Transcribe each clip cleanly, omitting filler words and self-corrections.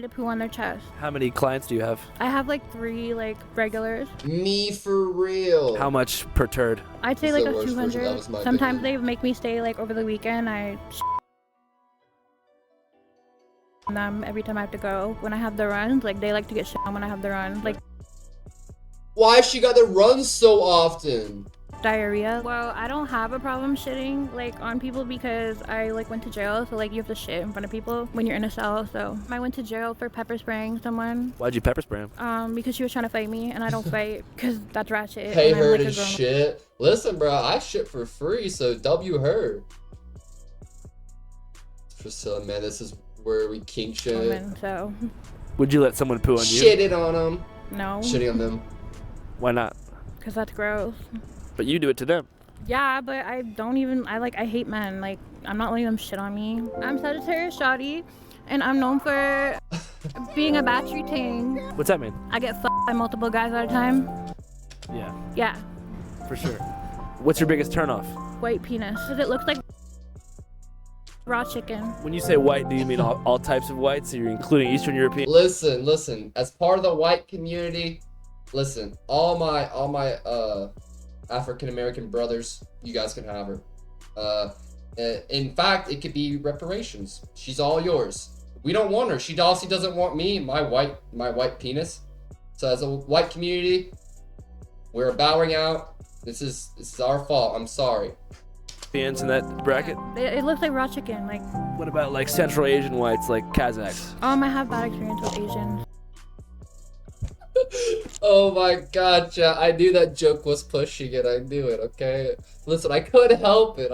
to poo on their chest. How many clients do you have? I have like 3 like regulars. Me for real. How much per turd? I'd say This is like the a worst version. That 200. was my Sometimes opinion. they make me stay like over the weekend. I them every time I have to go. When I have the runs, like they like to get shit on when I have the runs. Like Why she got to run so often? diarrhea. Well, I don't have a problem shitting like on people because I like went to jail, so like you have to shit in front of people when you're in a cell. So I went to jail for pepper spraying someone. Why'd you pepper spray him? Because she was trying to fight me, and I don't fight because that's rat shit. Pay and I'm, her like, to a grown- shit. Listen, bro, I shit for free, so W her. Priscilla, man, this is where we kink shit. woman, so Would you let someone poo on you? Shit it on them. no, Shitting on them. Why not? because that's gross. But you do it to them. Yeah, but I don't even. I hate men. Like I'm not letting them shit on me. I'm Sagittarius shoddy, and I'm known for being a battery ting. What's that mean? I get fucked by multiple guys at a time. Yeah, Yeah, for sure. What's your biggest turnoff? white penis. 'Cause it looks like raw chicken. When you say white, do you mean all types of whites? So you're including Eastern European? Listen. As part of the white community, listen. All my African American brothers, you guys can have her. In fact, it could be reparations. She's all yours. We don't want her. She also doesn't want me, my white penis. So as a white community, we're bowing out. This is our fault. I'm sorry. Europeans in that bracket? It looks like raw chicken. Like What about like Central Asian whites, like Kazakhs? I have bad experience with Asians. Oh my god, chat. I knew that joke was pushing it. I knew it, okay? Listen, I couldn't help it.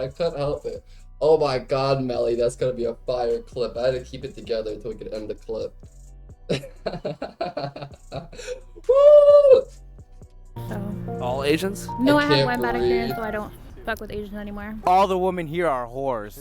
Oh my god, Melly, that's gonna be a fire clip. I had to keep it together until we could end the clip. Woo! So All Asians? no, I I have can't one bad breathe. experience, so I don't fuck with Asians anymore. All the women here are whores.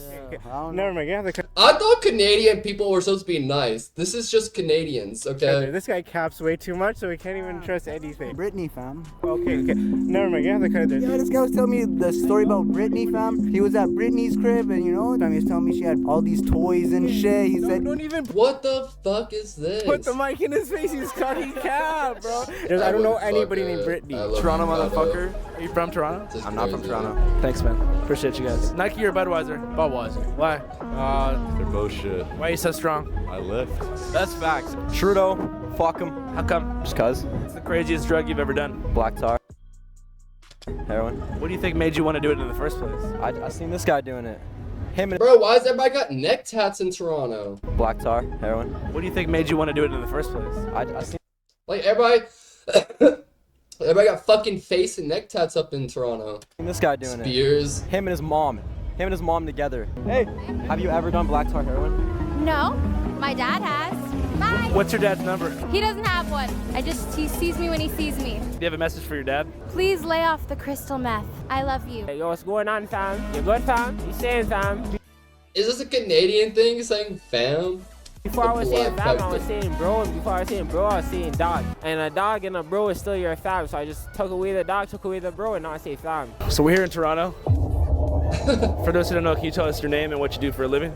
Never mind. Yeah, I thought Canadian people were supposed to be nice. This is just Canadians, okay? this guy caps way too much, so we can't even trust anything. Brittany, fam. Okay. Never mind. Yeah, Yeah, this guy was telling me the story about Brittany, fam. He was at Brittany's crib, and you know, he was telling me she had all these toys and shit. He said, don't even What the fuck is this? put the mic in his face. He's talking cap, bro. I don't know anybody named Brittany. Toronto motherfucker. Are you from Toronto? I'm not from Toronto. Thanks, man. Appreciate you guys. Nike or Budweiser? Budweiser. Why? They're both shit. Why are you so strong? I lift. That's facts. Trudeau, fuck him. How come? Just cuz. What's the craziest drug you've ever done? Black tar. Heroin. What do you think made you want to do it in the first place? I seen this guy doing it. Him and Bro, why has everybody got neck tats in Toronto? black tar, heroin. What do you think made you want to do it in the first place? I seen Like, everybody... everybody got fucking face and neck tats up in Toronto. this guy doing it. Spears. Him and his mom. Him and his mom together. Hey, have you ever done black tar heroin? No, my dad has. Bye. What's your dad's number? He doesn't have one. He sees me when he sees me. Do you have a message for your dad? Please lay off the crystal meth. I love you. Hey, yo, what's going on, fam? You good, fam? You saying, fam? Is this a Canadian thing, saying fam? Before I was saying Black fam, I pepper. was saying bro, and before I was saying bro, I was saying dog. And a dog and a bro is still your fam, so I just took away the dog, took away the bro, and now I say fam. So we're here in Toronto. For those who don't know, can you tell us your name and what you do for a living?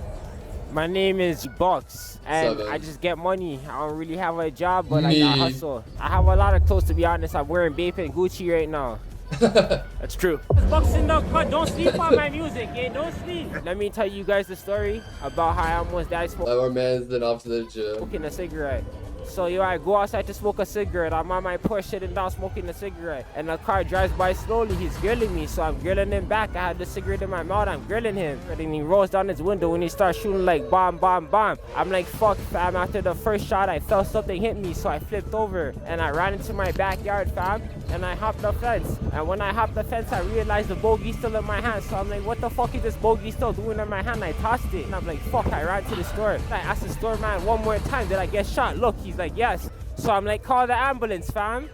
My name is Bucks, and Seven. I just get money. I don't really have a job, but Me. I hustle. I have a lot of clothes, to be honest. I'm wearing Bape and Gucci right now. That's true. Bucks in the cut, don't sleep on my music, yeah, don't sleep. Let me tell you guys the story about how I almost died Our man's been off to the gym. smoking a cigarette. So I go outside to smoke a cigarette. I'm on my porch sitting down smoking a cigarette. And a car drives by slowly. He's grilling me, so I'm grilling him back. I had the cigarette in my mouth. I'm grilling him. And then he rolls down his window and he starts shooting like bomb, bomb, bomb. I'm like, fuck, fam. After the first shot, I felt something hit me, so I flipped over. And I ran into my backyard, fam. And I hopped the fence. And when I hopped the fence, I realized the bogey's still in my hand. So I'm like, what the fuck is this bogey still doing in my hand? I tossed it. And I'm like, fuck, I ran to the store. I asked the store man one more time, did I get shot? Look, he's like, yes. So I'm like, call the ambulance, fam.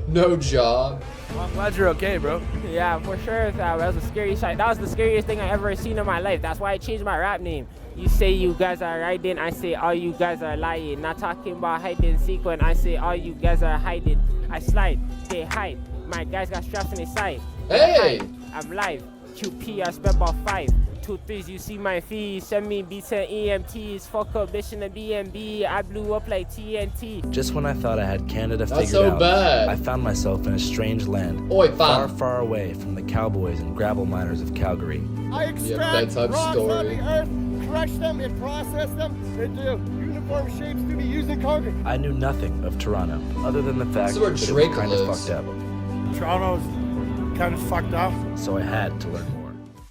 No job. Well, I'm glad you're okay, bro. Yeah, for sure, fam. That was a scary shot. That was the scariest thing I ever seen in my life. That's why I changed my rap name. You say you guys are riding, I say all you guys are lying. Not talking about hide and seek when I say all you guys are hiding. I slide, they hide. My guys got straps in their side. Hey! I'm live. QP, I spent about 5. 2 3s, you see my fees. Send me beats and EMTs. Fuck up, bitch in the BNB. I blew up like TNT. Just when I thought I had Canada That's figured so out, bad. I found myself in a strange land, Oi, far, fam. far away from the cowboys and gravel miners of Calgary. I Yeah, extract bedtime rocks story. on the earth, crush them, and process them into uniform shapes to be used in concrete. I knew nothing of Toronto, other than the fact This is where that it Drake was kind of lives. fucked up. Toronto's kind of fucked up. So I had to learn more.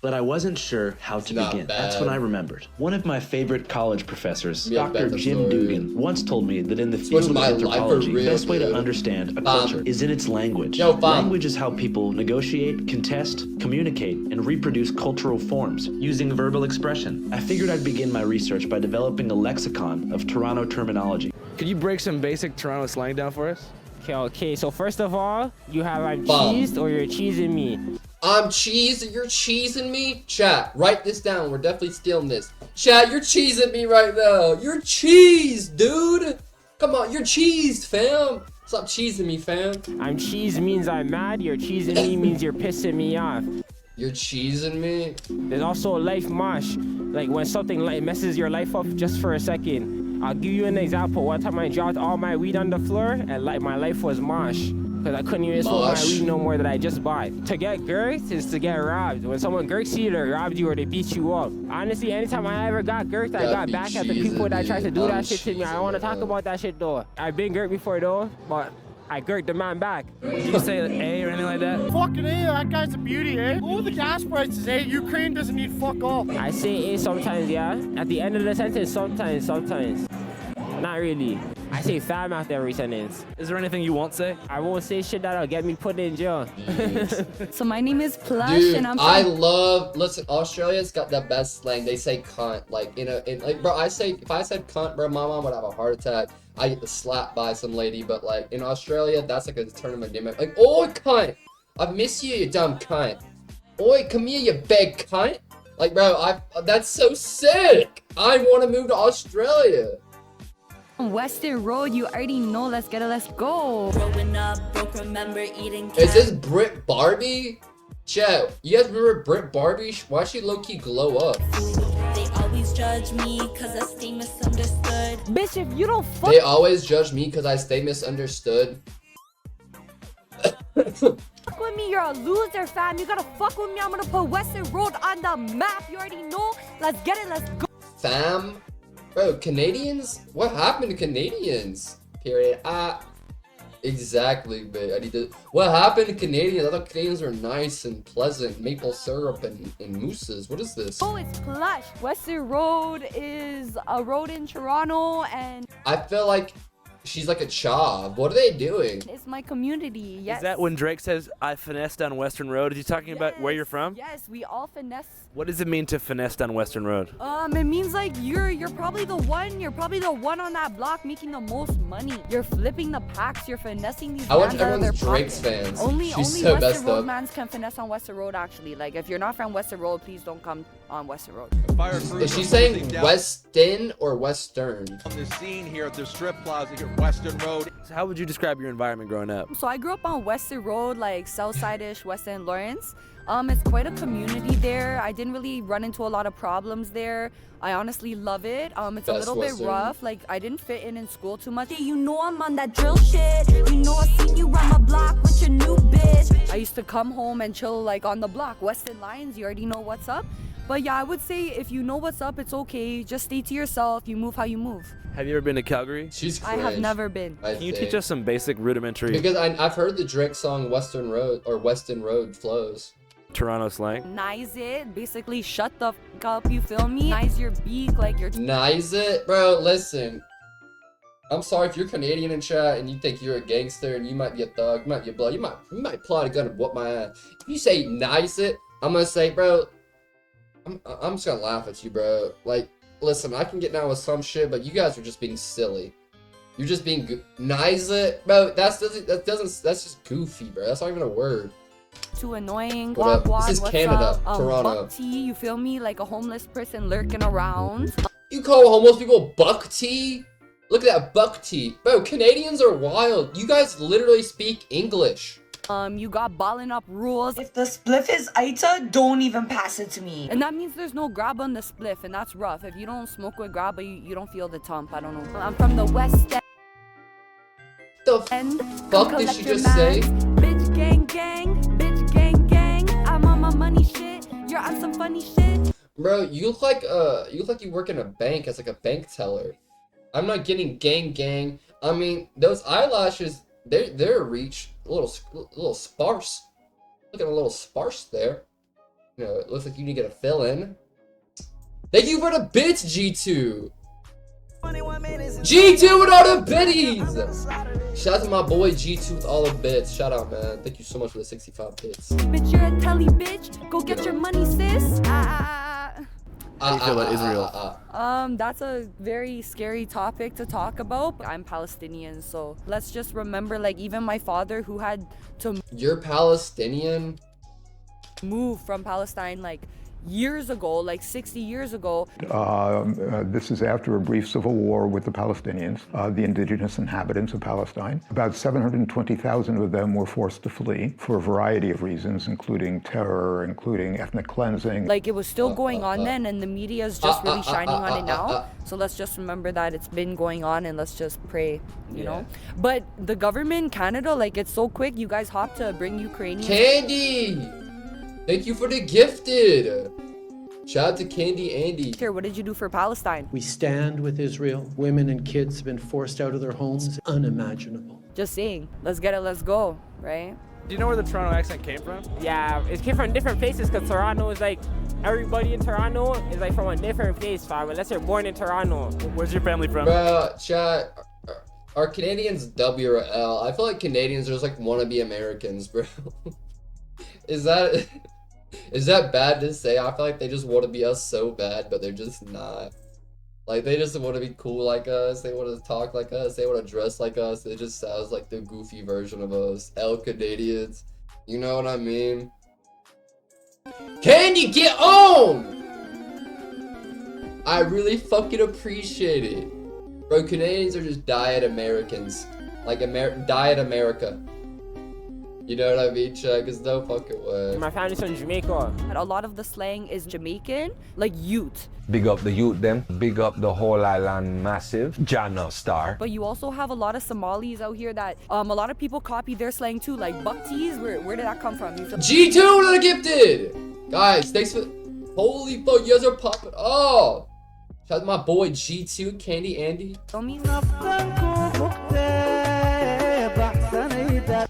But I wasn't sure how to Not begin. bad. That's when I remembered. One of my favorite college professors, Yeah, Dr. bedtime Jim story. Dugan, once told me that in the Switch field of my life for anthropology, the real, best way to dude. understand a culture is in its language. Yo, fam. Language is how people negotiate, contest, communicate, and reproduce cultural forms using verbal expression. I figured I'd begin my research by developing a lexicon of Toronto terminology. Could you break some basic Toronto slang down for us? Okay, so first of all, you have I'm Bum. cheesed or you're cheesing me. I'm cheese, you're cheesing me? Chat, write this down. We're definitely stealing this. Chat, you're cheesing me right now. You're cheesed, dude. Come on, you're cheesed, fam. Stop cheesing me, fam. I'm cheesed means I'm mad. You're cheesing me means you're pissing me off. You're cheesing me? There's also life mosh. Like when something like messes your life up just for a second. I'll give you an example. One time I dropped all my weed on the floor and like my life was mosh. Cause I couldn't even smoke my Mosh. weed no more that I just bought. To get girked is to get robbed. When someone girks you, they robbed you or they beat you up. Honestly, anytime I ever got girked, I Gotta got be back at the cheesing people that me. tried to do I'm that shit to me. I don't want to cheesing, talk about that shit though. I've been girked before though, but I girked the man back. Did you say A or anything like that? Fucking A, that guy's a beauty, eh? Look at the gas prices, eh? Ukraine doesn't need fuck all. I say it sometimes, yeah. At the end of the sentence, sometimes. Not really. I say fam after every sentence. Is there anything you won't say? I won't say shit that'll get me put in jail. So my name is Plush, Dude, and I'm I from love. Listen, Australia's got the best slang. They say cunt, like like, bro. If I said cunt, bro, my mom would have a heart attack. I get slapped by some lady, but like in Australia, that's like a tournament game. Like, oi, cunt, I miss you, you dumb cunt. Oi, come here, you big cunt. Like, bro, that's so sick. I want to move to Australia. Western Road. You already know. Let's get it. Let's go. Growing up, broke, remember eating Is this Brit Barbie? Chat, you guys remember Brit Barbie? Why she low-key glow up? They always judge me cause I stay misunderstood. Bitch, if you don't fuck They always judge me because I stay misunderstood. with me, you're a loser, fam. You gotta fuck with me. I'm gonna put Western Road on the map. You already know. Let's get it. Let's go. Fam? Bro, Canadians? What happened to Canadians? Period. Exactly, but I need to. What happened to Canadians? I thought Canadians were nice and pleasant. Maple syrup and mousses. What is this? Oh, it's Plush. Western Road is a road in Toronto, and I feel like she's like a chav. What are they doing? it's my community. Yes. Is that when Drake says, I finessed down Western Road? Is he talking about where you're from? Yes, we all finesse. What does it mean to finesse down Western Road? It means like you're probably the one. You're probably the one on that block making the most money. You're flipping the packs. You're finessing these. I want mans out of their everyone's Drake's pockets. fans. Only She's only so Western messed Road up. mans can finesse on Western Road. Actually, like if you're not from Western Road, please don't come on Western Road. Is she saying Weston or Western? On the scene here at the strip plaza here at Western Road. So how would you describe your environment growing up? So I grew up on Western Road, like Southside-ish, Western Lawrence. It's quite a community there. I didn't really run into a lot of problems there. I honestly love it. It's a Best little Western. bit rough. Like I didn't fit in school too much. You know I'm on that drill shit. You know I seen you on my block with your new bitch. I used to come home and chill like on the block. Western Lions, you already know what's up. But yeah, I would say if you know what's up, it's okay. Just stay to yourself. You move how you move. Have you ever been to Calgary? She's I cringe. have never been. Can you teach us some basic rudimentary Because I've heard the Drake song Western Road or Weston Road flows. Toronto slang? Nice it. Basically, shut the f up. You feel me? Nice your beak like you're. Nice it? Bro, listen. I'm sorry if you're Canadian in chat and you think you're a gangster and you might be a thug, you might be a blood, you might pull out a gun and whoop my ass. If you say nice it, I'm gonna say, bro, I'm just gonna laugh at you, bro. Like, listen, I can get down with some shit, but you guys are just being silly. You're just being nice it, bro. That's just goofy, bro. That's not even a word. Too annoying. What up? Wagwan, This is what's Canada, up? Toronto. Buck tea, you feel me? Like a homeless person lurking around. You call homeless people buck tea? Look at that buck tea. Bro, Canadians are wild. You guys literally speak English. You got balling up rules. If the spliff is Aita, don't even pass it to me. And that means there's no grab on the spliff, and that's rough. If you don't smoke with grab, you don't feel the tump. I don't know. I'm from the West End. The fuck did she just say? Bitch gang gang, bitch gang gang. I'm on my money shit. You're on some funny shit. Bro, you look like you work in a bank as like a bank teller. I'm not getting gang gang. I mean, those eyelashes, they're reach a little sparse. Looking a little sparse there. You know, it looks like you need to get a fill in. Thank you for the bits, G2. G2 with all the biddies. Shout out to my boy G2 with all the bits. Shout out, man. Thank you so much for the 65 bits. Bitch, you're a telly bitch. Go get your money, sis. How do you feel about Israel? That's a very scary topic to talk about. I'm Palestinian, so let's just remember, like, even my father who had to You're Palestinian? move from Palestine, like, years ago, like 60 years ago. This is after a brief civil war with the Palestinians, the indigenous inhabitants of Palestine. About 720,000 of them were forced to flee for a variety of reasons, including terror, including ethnic cleansing. Like, it was still going on then, and the media is just really shining on it now. So let's just remember that it's been going on, and let's just pray, you know? But the government, Canada, like, it's so quick. You guys hop to bring Ukrainians. Candy! Thank you for the gifted. Shout out to Candy Andy. Here, what did you do for Palestine? We stand with Israel. Women and kids have been forced out of their homes. Unimaginable. Just saying, let's get it, let's go, right? Do you know where the Toronto accent came from? Yeah, it came from different places because Toronto is like, everybody in Toronto is like from a different place, fam, unless you're born in Toronto. Where's your family from? Bro, chat, are Canadians W or L? I feel like Canadians are just like wannabe Americans, bro. Is that bad to say? I feel like they just want to be us so bad, but they're just not. Like, they just want to be cool like us. They want to talk like us. They want to dress like us. It just sounds like the goofy version of us. L Canadians. You know what I mean? Candy, get on! I really fucking appreciate it. Bro, Canadians are just diet Americans. Like, diet America. You know what I mean, Chuck? It's no fucking way. My family's from Jamaica. A lot of the slang is Jamaican, like youth. Big up the youth them. Big up the whole island massive. Jana Star. But you also have a lot of Somalis out here that a lot of people copy their slang too, like Bukties. Where did that come from? G2 to the gifted! Guys, thanks for... Holy fuck, you guys are popping off! Shout out to my boy G2, Candy Andy.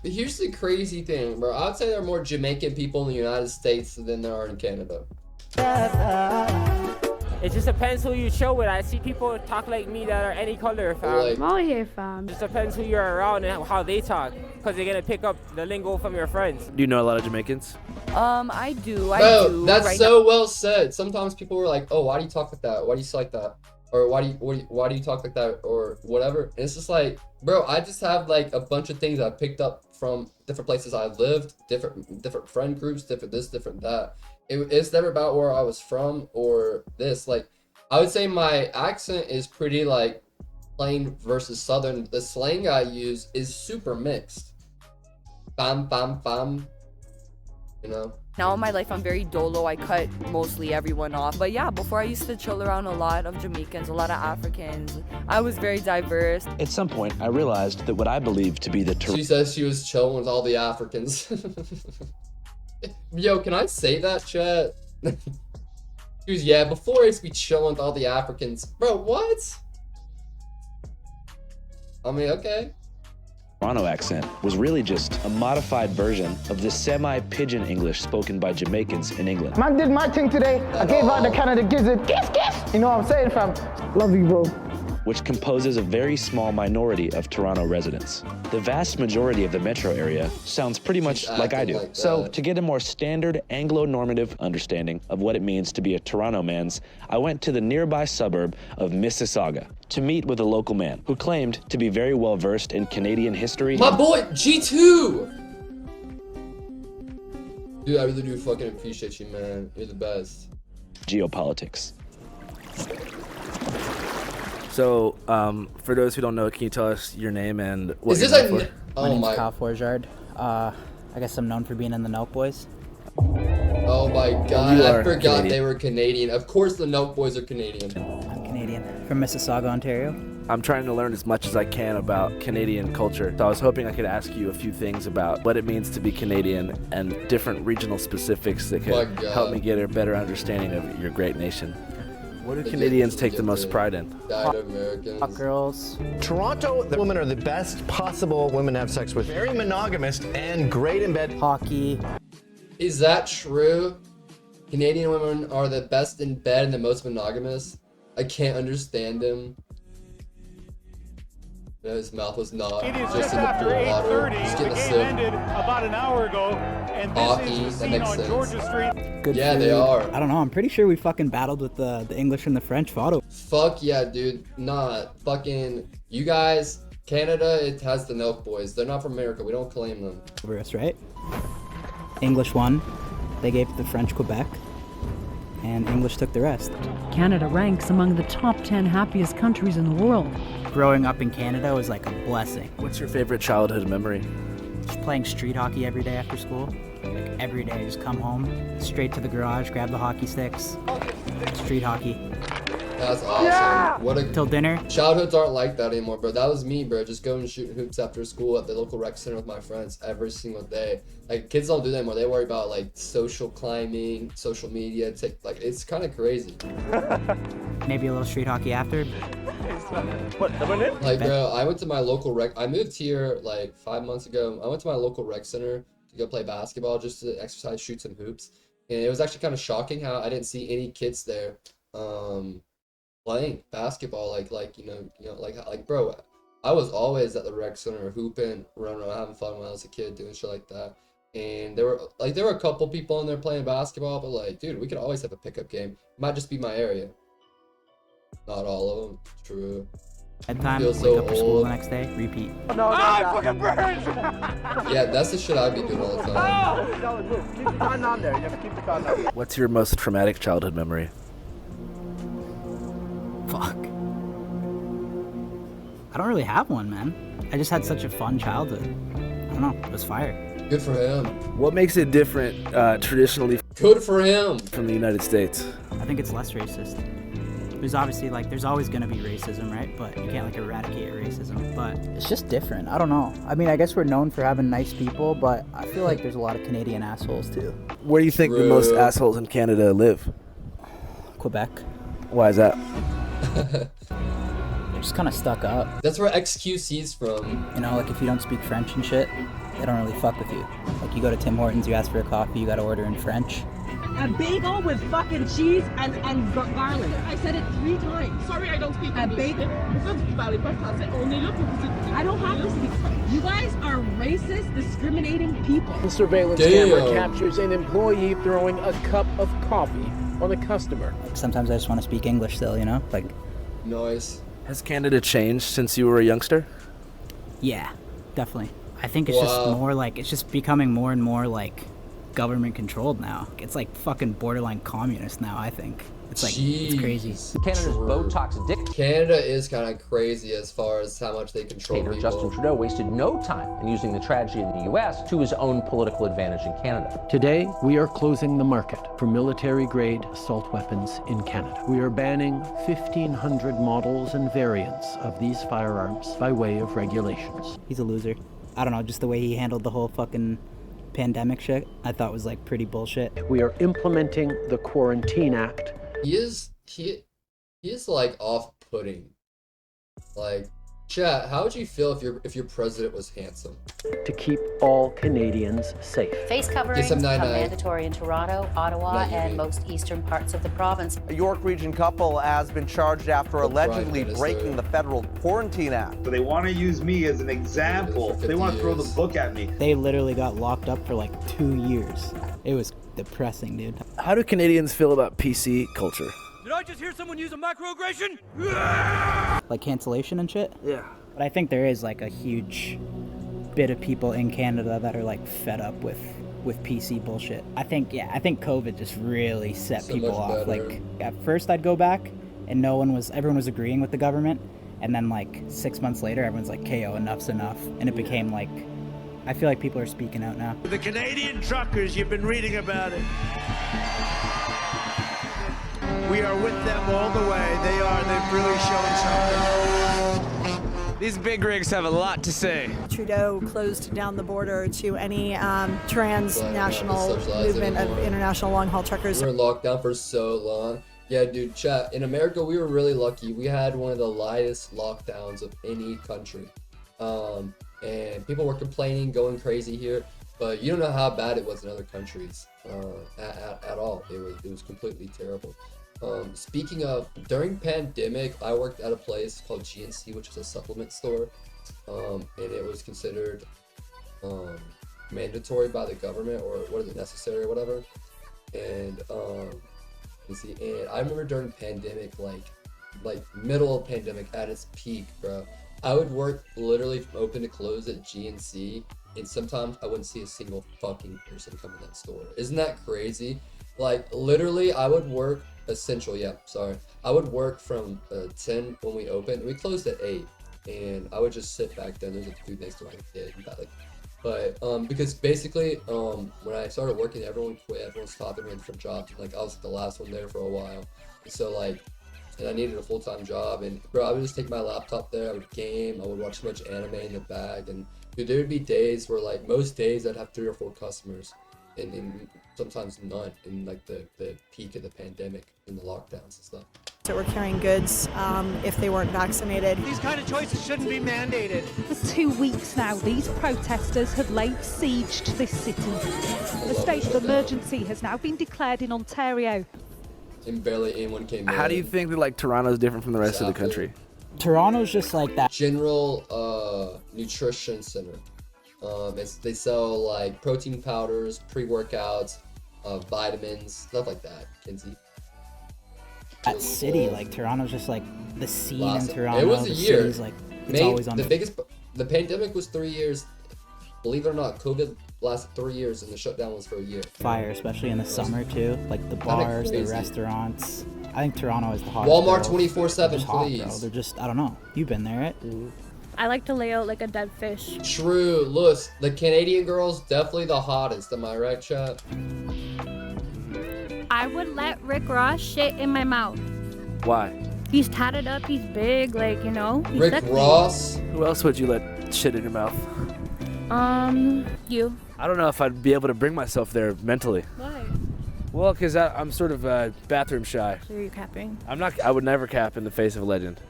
But here's the crazy thing, bro. I'd say there are more Jamaican people in the United States than there are in Canada. It just depends who you chill with. I see people talk like me that are any color, fam. I'm out here, fam. It just depends who you're around and how they talk, because they're gonna pick up the lingo from your friends. Do you know a lot of Jamaicans? I do. Bro, that's right so well said. Sometimes people were like, "Oh, why do you talk like that? Why do you say like that? Or why do you talk like that? Or whatever." And it's just like, bro, I just have like a bunch of things I picked up from different places I lived, different friend groups, different this, different that. It's never about where I was from or this. Like, I would say my accent is pretty like plain versus southern. The slang I use is super mixed. Bam, bam, bam. You know? Now in my life, I'm very dolo. I cut mostly everyone off. But yeah, before I used to chill around a lot of Jamaicans, a lot of Africans. I was very diverse. At some point, I realized that what I believed to be the She says she was chilling with all the Africans. Yo, can I say that, chat? She was, yeah, before I used to be chilling with all the Africans. Bro, what? I mean, okay. Toronto accent was really just a modified version of the semi-pidgin English spoken by Jamaicans in England. Man did my thing today. I gave out the Canada gizzard. Kiss, kiss. You know what I'm saying, fam? Love you, bro. Which composes a very small minority of Toronto residents. The vast majority of the metro area sounds pretty much like I do. So to get a more standard Anglo-normative understanding of what it means to be a Toronto man's, I went to the nearby suburb of Mississauga to meet with a local man who claimed to be very well versed in Canadian history. My boy, G2! Dude, I really do fucking appreciate you, man. You're the best. Geopolitics. So, for those who don't know, can you tell us your name and what Is you're this known a... for? My name's Kyle Forjard. I guess I'm known for being in the Nelk Boys. Oh my god, You I are forgot Canadian. they were Canadian. Of course the Nelk Boys are Canadian. I'm Canadian, from Mississauga, Ontario. I'm trying to learn as much as I can about Canadian culture. So I was hoping I could ask you a few things about what it means to be Canadian and different regional specifics that My could God. help me get a better understanding of your great nation. What do Canadians take the most pride in? Died Americans. Hot girls. Toronto, the women are the best possible women to have sex with. Very monogamous and great in bed. Hockey. Is that true? Canadian women are the best in bed and the most monogamous? I can't understand him. No, his mouth was not. It is just just in the after pool of water. 8:30. Just The getting a game sip. ended about an hour ago, and this Hockey, is the that scene makes on sense. Georgia Street. Good Yeah, food. they are. I don't know. I'm pretty sure we fucking battled with the English and the French photo. Fuck yeah, dude. Not fucking. You guys, Canada, it has the Nelk Boys. They're not from America. We don't claim them. Over us, right? English won. They gave the French Quebec, and English took the rest. Canada ranks among the top 10 happiest countries in the world. Growing up in Canada was like a blessing. What's your favorite childhood memory? Just playing street hockey every day after school. Like every day, just come home, straight to the garage, grab the hockey sticks, street hockey. That's awesome. What a Till dinner. Childhoods aren't like that anymore, bro. That was me, bro. Just going and shooting hoops after school at the local rec center with my friends every single day. Like kids don't do that anymore. They worry about like social climbing, social media. It's kind of crazy. Maybe a little street hockey after. Like, bro, I went to my local rec. I moved here like 5 months ago. I went to my local rec center to go play basketball, just to exercise, shoot some hoops. And it was actually kind of shocking how I didn't see any kids there, playing basketball. Like, bro, I was always at the rec center hooping, running around, having fun when I was a kid, doing shit like that. And there were a couple people in there playing basketball, but like, dude, we could always have a pickup game. It might just be my area. Not all of them. True. Bedtime, Feel wake so up for school old. the next day, repeat. fucking burns! Yeah, that's the shit I'd be doing all the time. No, keep the cotton on there. You have to keep the cotton on. What's your most traumatic childhood memory? Fuck. I don't really have one, man. I just had such a fun childhood. I don't know. It was fire. Good for him. What makes it different traditionally Good for him. from the United States? I think it's less racist. There's obviously there's always gonna be racism, right? But you can't eradicate racism. But it's just different. I don't know. I mean, I guess we're known for having nice people, but I feel like there's a lot of Canadian assholes too. Where do you think the most assholes in Canada live? Quebec. Why is that? They're just kind of stuck up. That's where XQC's from. You know, like if you don't speak French and shit, they don't really fuck with you. Like you go to Tim Hortons, you ask for a coffee, you gotta order in French. A bagel with fucking cheese and garlic. I said it 3 times. Sorry, I don't speak English. A bagel. I don't have to speak French. You guys are racist, discriminating people. The surveillance camera captures an employee throwing a cup of coffee on a customer. Like sometimes I just want to speak English still, you know? Like. Nice. Has Canada changed since you were a youngster? Yeah, definitely. I think it's just more like, it's just becoming more and more like government controlled now. It's like fucking borderline communist now, I think. It's like, it's crazy. Canada's Botox dictator Canada is kind of crazy as far as how much they control people. Justin Trudeau wasted no time in using the tragedy in the U.S. to his own political advantage in Canada. Today, we are closing the market for military-grade assault weapons in Canada. We are banning 1,500 models and variants of these firearms by way of regulations. He's a loser. I don't know, just the way he handled the whole fucking pandemic shit, I thought was like pretty bullshit. We are implementing the Quarantine Act. He is like off-putting. Like, chat, how would you feel if your president was handsome? To keep all Canadians safe. Face coverings become mandatory in Toronto, Ottawa, and most eastern parts of the province. A York Region couple has been charged after allegedly breaking the federal Quarantine Act. So they want to use me as an example. They want to throw the book at me. They literally got locked up for like 2 years. It was depressing, dude. How do Canadians feel about PC culture? Did I just hear someone use a microaggression? Like cancellation and shit? Yeah. But I think there is like a huge bit of people in Canada that are like fed up with PC bullshit. I think COVID just really set people off. Like at first I'd go back and everyone was agreeing with the government, and then like 6 months later everyone's like, KO, enough's enough. And it became like I feel like people are speaking out now. The Canadian truckers, you've been reading about it. We are with them all the way. They've really shown something. These big rigs have a lot to say. Trudeau closed down the border to any transnational movement of international long-haul truckers. We were in lockdown for so long. Yeah, dude, chat. In America, we were really lucky. We had one of the lightest lockdowns of any country. And people were complaining, going crazy here. But you don't know how bad it was in other countries at all. It was completely terrible. Speaking of, during pandemic, I worked at a place called GNC, which is a supplement store, and it was considered mandatory by the government, or what is it, necessary or whatever. And and I remember during pandemic, like middle of pandemic at its peak, bro, I would work literally from open to close at GNC, and sometimes I wouldn't see a single fucking person come in that store. Isn't that crazy? Like, literally, I would work essential, I would work from 10 when we opened. We closed at 8, and I would just sit back there. There's a food next to my kid, but because basically when I started working, everyone quit, everyone stopped, everyone had different jobs. Like, I was the last one there for a while, and so and I needed a full-time job, and bro, I would just take my laptop there, I would game, I would watch so much anime in the bag, and dude, there would be days where, like, most days I'd have 3 or 4 customers, and sometimes none in like the peak of the pandemic and the lockdowns and stuff. That were carrying goods if they weren't vaccinated. These kind of choices shouldn't be mandated. For 2 weeks now, these protesters have laid siege to this city. A state of emergency has now been declared in Ontario. And barely anyone came in. How do you think that, like, Toronto's different from the rest of the country? Toronto's just like that. General nutrition center. They sell like protein powders, pre-workouts, vitamins, stuff like that. Kinsey. That city, like Toronto's just like the scene in Toronto. It was a year. City's, like, it's always on the pandemic was 3 years. Believe it or not, COVID lasted 3 years, and the shutdown was for a year. Fire, especially in the summer too. Like the bars, the restaurants. I think Toronto is the hottest. Walmart 24/7, please. Bro. They're just, I don't know. You've been there, right? Mm-hmm. I like to lay out like a dead fish. True. Look, the Canadian girls definitely the hottest. Am I right, chat? I would let Rick Ross shit in my mouth. Why? He's tatted up, he's big, like, you know. He's Rick sexy. Ross? Who else would you let shit in your mouth? You. I don't know if I'd be able to bring myself there mentally. Why? Well, because I'm sort of bathroom shy. So are you capping? I'm not. I would never cap in the face of a legend.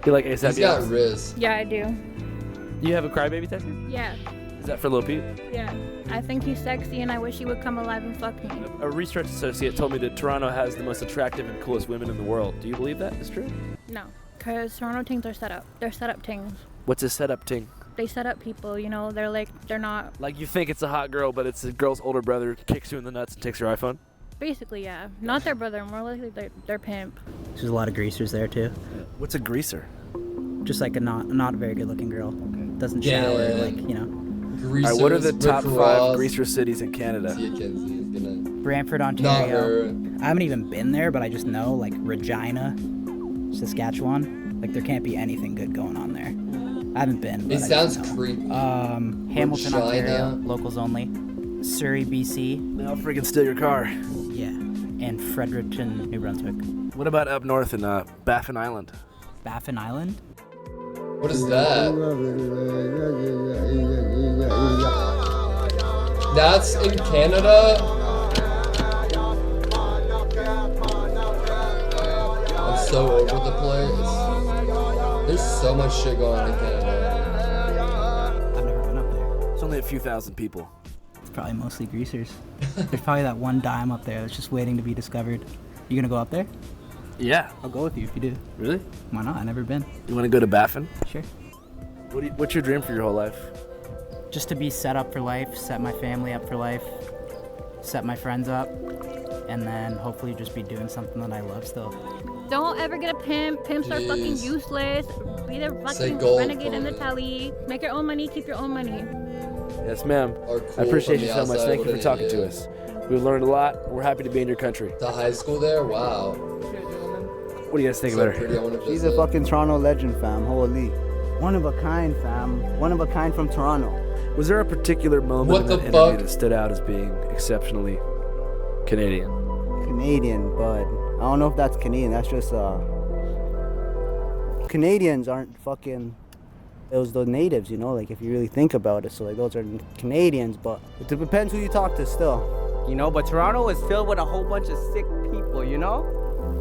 You like ASAP? He's got Riz. Yeah, I do. You have a crybaby tattoo? Yeah. Is that for Lil Peep? Yeah. I think he's sexy and I wish he would come alive and fuck me. A research associate told me that Toronto has the most attractive and coolest women in the world. Do you believe that is true? No. Because Toronto tings are set up. They're set up tings. What's a setup ting? They set up people, you know, they're not. Like, you think it's a hot girl, but it's a girl's older brother kicks you in the nuts and takes your iPhone? Basically, yeah. Not their brother, more likely their pimp. There's a lot of greasers there too. What's a greaser? Just like a not very good looking girl. Doesn't shower, like, you know. Greasers, all right, what are the top Rick 5 Ross. greaser cities in Canada? Brantford, Ontario. I haven't even been there, but I just know, like, Regina, Saskatchewan. Like, there can't be anything good going on there. I haven't been. It sounds creepy. Hamilton, Regina. Ontario, locals only. Surrey, BC. They'll freaking steal your car. Yeah. And Fredericton, New Brunswick. What about up north in Baffin Island? Baffin Island? What is that? That's in Canada? I'm so over the place. There's so much shit going on in Canada. I've never been up there. It's only a few thousand people. It's probably mostly greasers. There's probably that one dime up there that's just waiting to be discovered. You gonna go up there? Yeah. I'll go with you if you do. Really? Why not? I've never been. You want to go to Baffin? Sure. What's your dream for your whole life? Just to be set up for life, set my family up for life, set my friends up, and then hopefully just be doing something that I love still. Don't ever get a pimp. Pimps are fucking useless. Be the fucking gold renegade in the telly. Make your own money, keep your own money. Yes, ma'am. I appreciate you so much. Thank you for talking to us. We've learned a lot. We're happy to be in your country. The high school there? Wow. What do you guys think about her? She's a fucking Toronto legend, fam. Holy. One of a kind, fam. One of a kind from Toronto. Was there a particular moment in that interview that stood out as being exceptionally Canadian? Canadian, but I don't know if that's Canadian. That's just Canadians aren't fucking. It was the natives, you know. Like if you really think about it, so like those are Canadians, but it depends who you talk to, still. You know, but Toronto is filled with a whole bunch of sick people, you know?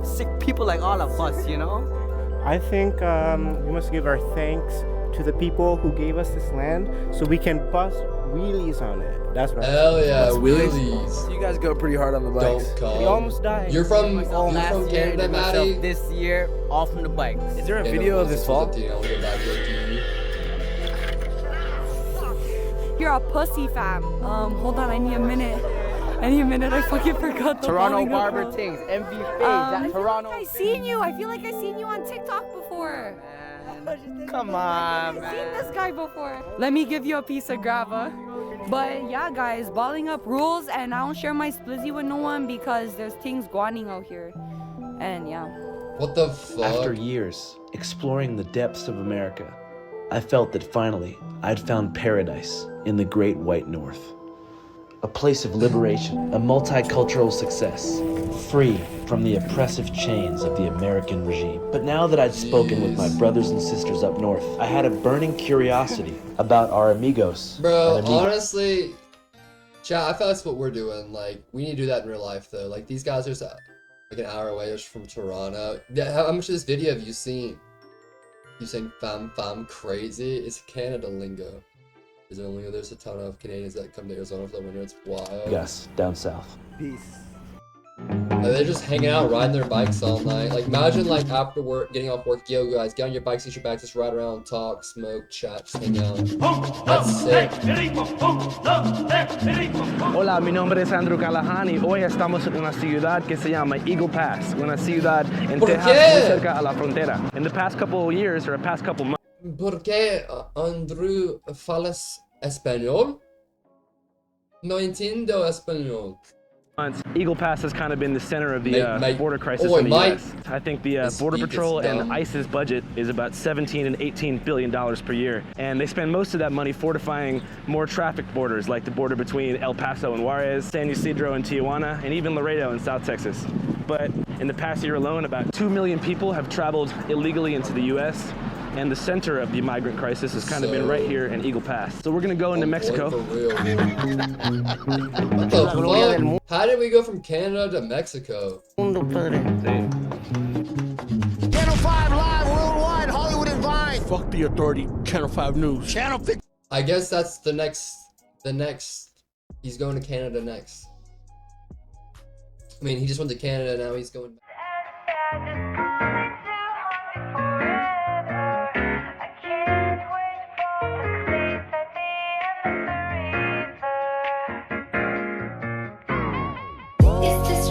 Sick people like all of us, you know? I think we must give our thanks to the people who gave us this land so we can bust wheelies on it. That's right. Hell yeah, wheelies. So you guys go pretty hard on the bikes. Don't come. We almost died. You're from Canada, Maddie? This year, all from the bikes. Is there a video of this fall? You're a pussy, fam. Hold on, I need a minute. I fucking forgot the Toronto Barber Things, MV Fades at Toronto. I seen you. I feel like I seen you on TikTok before. Come on, I've seen this guy before. Let me give you a piece of grava. But yeah, guys, balling up rules, and I don't share my splizzy with no one because there's things guaning out here. And yeah. What the fuck? After years exploring the depths of America, I felt that finally I'd found paradise in the Great White North. A place of liberation, a multicultural success, free from the oppressive chains of the American regime. But now that I'd spoken with my brothers and sisters up north, I had a burning curiosity about our amigos. Bro, honestly, chat, I feel that's what we're doing. Like, we need to do that in real life, though. Like, these guys are like an hour away from Toronto. How much of this video have you seen? You saying fam crazy? It's Canada lingo. There's a ton of Canadians that come to Arizona for the winter. It's wild. Yes, down south. Peace. They're just hanging out, riding their bikes all night. Like, imagine, like, after work, getting off work, yo, guys, get on your bikes, get your bikes, just ride around, talk, smoke, chat, just hang out. That's sick. Hola, mi nombre es Andrew Callahan y hoy estamos en una ciudad que se llama Eagle Pass, una ciudad en Texas muy cerca a la frontera. In the past couple of years, or past couple months, ¿Por qué Andrew falas español? No entiendo español. Eagle Pass has kind of been the center of the border crisis in the U.S. I think the Border Patrol and ICE's budget is about $17 and $18 billion per year, and they spend most of that money fortifying more traffic borders, like the border between El Paso and Juarez, San Ysidro and Tijuana, and even Laredo in South Texas. But in the past year alone, about 2 million people have traveled illegally into the U.S., and the center of the migrant crisis has kind of been right here in Eagle Pass. So we're gonna go into Mexico. What the fuck? How did we go from Canada to Mexico? Channel 5 Live Worldwide, Hollywood and Vine. Fuck the authority, Channel 5 News. Channel 5. I guess that's the next, he's going to Canada next. I mean, he just went to Canada, now he's going back. Is this